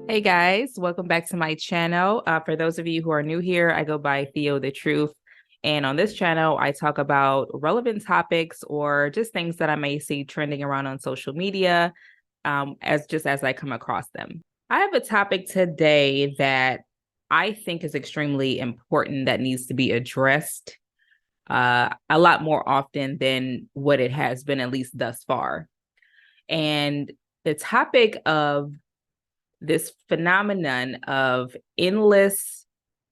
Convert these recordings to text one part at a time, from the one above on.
Hey guys, welcome back to my channel. For those of you who are new here, I go by Theo the Truth. And on this channel, I talk about relevant topics or just things that I may see trending around on social media as I come across them. I have a topic today that I think is extremely important that needs to be addressed a lot more often than what it has been, at least thus far. And the topic of this phenomenon of endless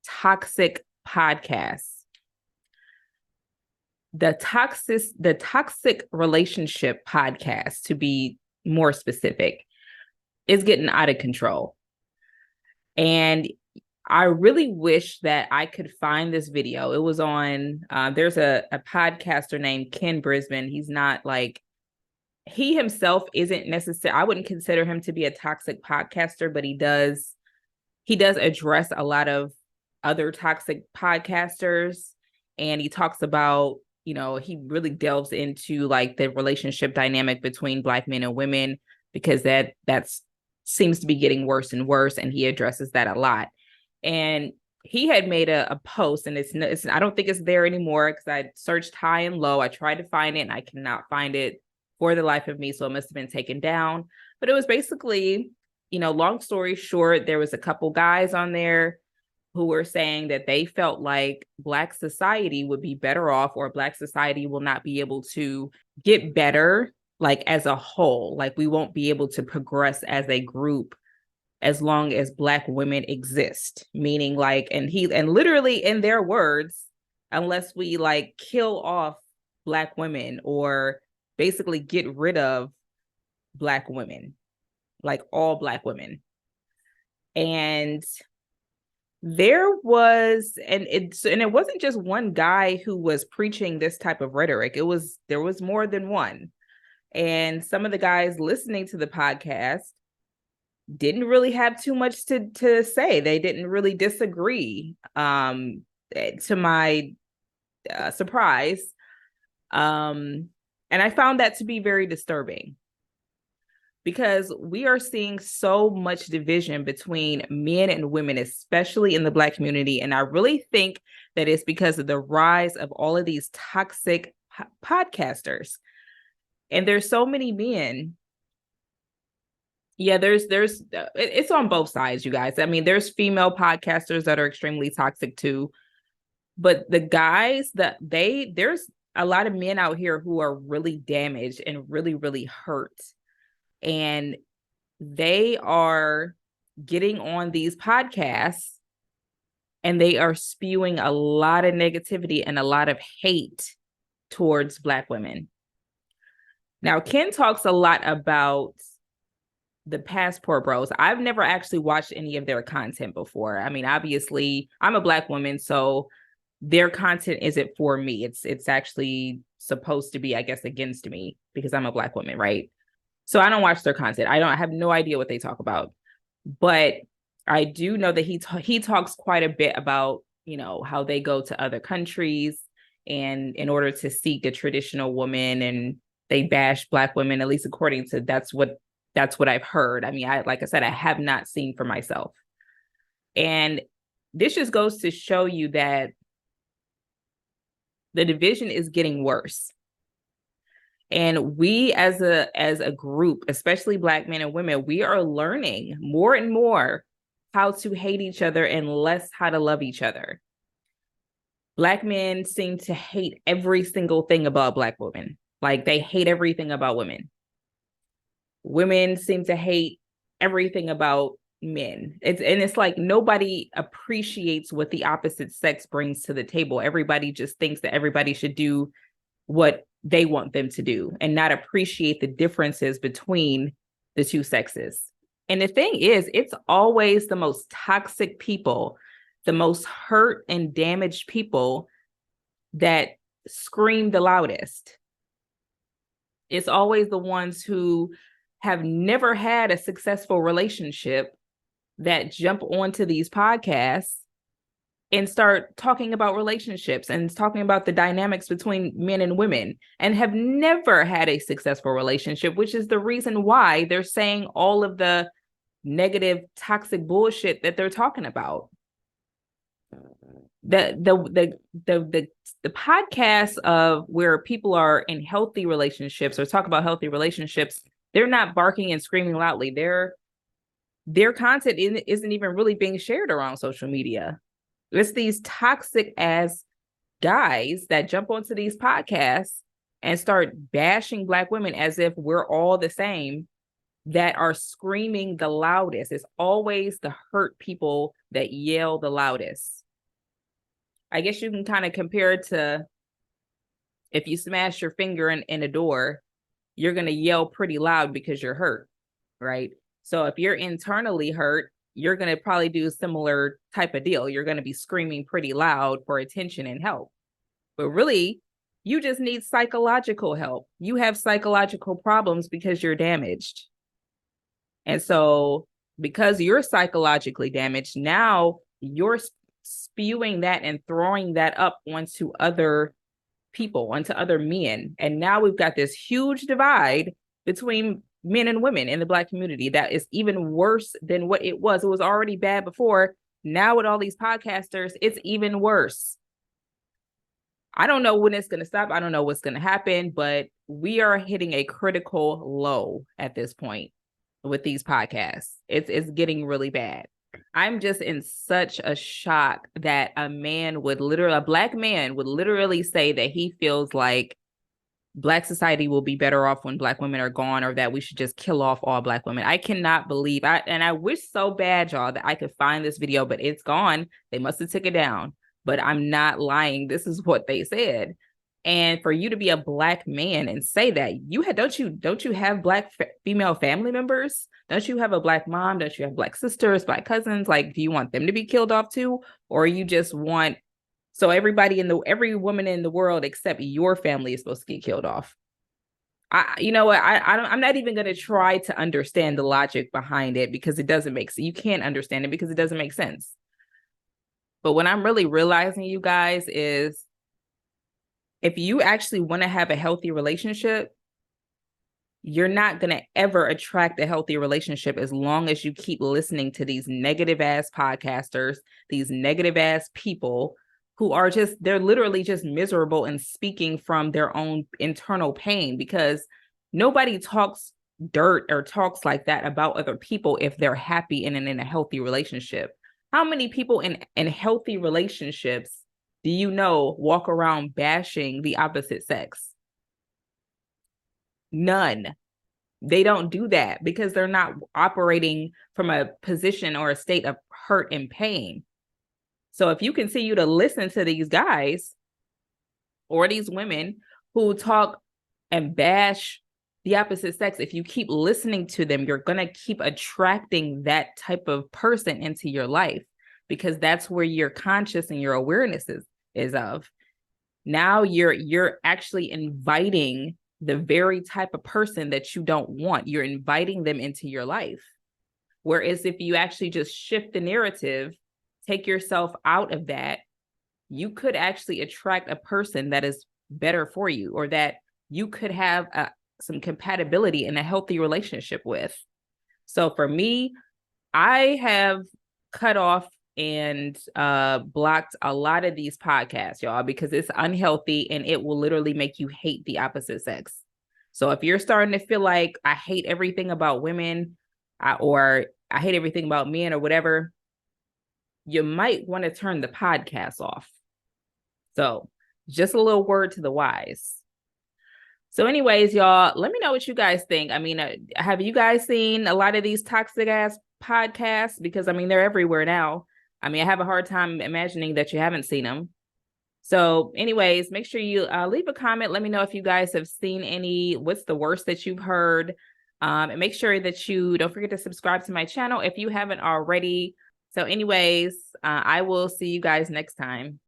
toxic podcasts. The toxic relationship podcast, to be more specific, is getting out of control. And I really wish that I could find this video. It was on, there's a podcaster named Ken Brisbane. He's not like, he himself isn't necessarily, I wouldn't consider him to be a toxic podcaster, but he does address a lot of other toxic podcasters. And he talks about, he really delves into like the relationship dynamic between Black men and women, because that's seems to be getting worse and worse. And he addresses that a lot. And he had made a post, and it's I don't think it's there anymore, because I searched high and low. I tried to find it and I cannot find it for the life of me. So it must have been taken down. But it was basically, long story short, there was a couple guys on there who were saying that they felt like Black society would be better off, or Black society will not be able to get better, like as a whole. Like we won't be able to progress as a group as long as Black women exist. Meaning like, and literally in their words, unless we like kill off Black women or basically get rid of Black women, like all Black women. And there was, and it wasn't just one guy who was preaching this type of rhetoric. There was more than one. And some of the guys listening to the podcast didn't really have too much to say. They didn't really disagree, to my surprise. And I found that to be very disturbing, because we are seeing so much division between men and women, especially in the Black community. And I really think that it's because of the rise of all of these toxic podcasters. And there's so many men. Yeah, it's on both sides, you guys. I mean, there's female podcasters that are extremely toxic too. But the guys there's a lot of men out here who are really damaged and really, really hurt. And they are getting on these podcasts and they are spewing a lot of negativity and a lot of hate towards Black women. Now, Ken talks a lot about the Passport Bros. I've never actually watched any of their content before. I mean, obviously, I'm a Black woman, so their content isn't for me. It's actually supposed to be, I guess, against me because I'm a Black woman, right? So I don't watch their content. I have no idea what they talk about. But I do know that he talks quite a bit about, how they go to other countries and in order to seek a traditional woman, and they bash Black women, at least according to that's what I've heard. I mean, like I said, I have not seen for myself. And this just goes to show you that the division is getting worse. And we as a group, especially Black men and women, we are learning more and more how to hate each other and less how to love each other. Black men seem to hate every single thing about Black women. Like they hate everything about women. Women seem to hate everything about men. It's like nobody appreciates what the opposite sex brings to the table. Everybody just thinks that everybody should do what they want them to do and not appreciate the differences between the two sexes. And the thing is, it's always the most toxic people, the most hurt and damaged people that scream the loudest. It's always the ones who have never had a successful relationship that jump onto these podcasts and start talking about relationships and talking about the dynamics between men and women and have never had a successful relationship, which is the reason why they're saying all of the negative, toxic bullshit that they're talking about. The podcast of where people are in healthy relationships or talk about healthy relationships, they're not barking and screaming loudly. Their content isn't even really being shared around social media. It's these toxic ass guys that jump onto these podcasts and start bashing Black women as if we're all the same, that are screaming the loudest. It's always the hurt people that yell the loudest. I guess you can kind of compare it to if you smash your finger in a door, you're going to yell pretty loud because you're hurt, right? So if you're internally hurt, you're going to probably do a similar type of deal. You're going to be screaming pretty loud for attention and help. But really, you just need psychological help. You have psychological problems because you're damaged. And so because you're psychologically damaged, now you're spewing that and throwing that up onto other people, onto other men. And now we've got this huge divide between men and women in the Black community that is even worse than what it was. It was already bad before. Now with all these podcasters, it's even worse. I don't know when it's going to stop. I don't know what's going to happen, but we are hitting a critical low at this point with these podcasts. It's getting really bad. I'm just in such a shock that a Black man would literally say that he feels like Black society will be better off when Black women are gone, or that we should just kill off all Black women. I cannot believe and I wish so bad, y'all, that I could find this video, but it's gone. They must have took it down, but I'm not lying. This is what they said. And for you to be a Black man and say that, don't you have Black female family members? Don't you have a Black mom? Don't you have Black sisters, Black cousins? Like, do you want them to be killed off too? Or you just want, so every woman in the world except your family is supposed to get killed off? I'm not even going to try to understand the logic behind it, because it doesn't make sense. You can't understand it because it doesn't make sense. But what I'm really realizing, you guys, is if you actually want to have a healthy relationship, you're not going to ever attract a healthy relationship as long as you keep listening to these negative ass podcasters, these negative ass people who are they're literally just miserable and speaking from their own internal pain, because nobody talks dirt or talks like that about other people if they're happy and in a healthy relationship. How many people in healthy relationships do you know walk around bashing the opposite sex? None. They don't do that because they're not operating from a position or a state of hurt and pain. So if you continue to listen to these guys or these women who talk and bash the opposite sex, if you keep listening to them, you're going to keep attracting that type of person into your life, because that's where your conscious and your awareness is of. Now you're actually inviting the very type of person that you don't want. You're inviting them into your life. Whereas if you actually just shift the narrative, take yourself out of that, you could actually attract a person that is better for you, or that you could have some compatibility in a healthy relationship with. So for me, I have cut off and blocked a lot of these podcasts, y'all, because it's unhealthy and it will literally make you hate the opposite sex. So if you're starting to feel like I hate everything about women, or I hate everything about men or whatever, you might want to turn the podcast off. So just a little word to the wise. So anyways, y'all, let me know what you guys think. I mean, have you guys seen a lot of these toxic ass podcasts? Because I mean, they're everywhere now. I mean, I have a hard time imagining that you haven't seen them. So anyways, make sure you leave a comment. Let me know if you guys have seen what's the worst that you've heard. And make sure that you don't forget to subscribe to my channel if you haven't already. So anyways, I will see you guys next time.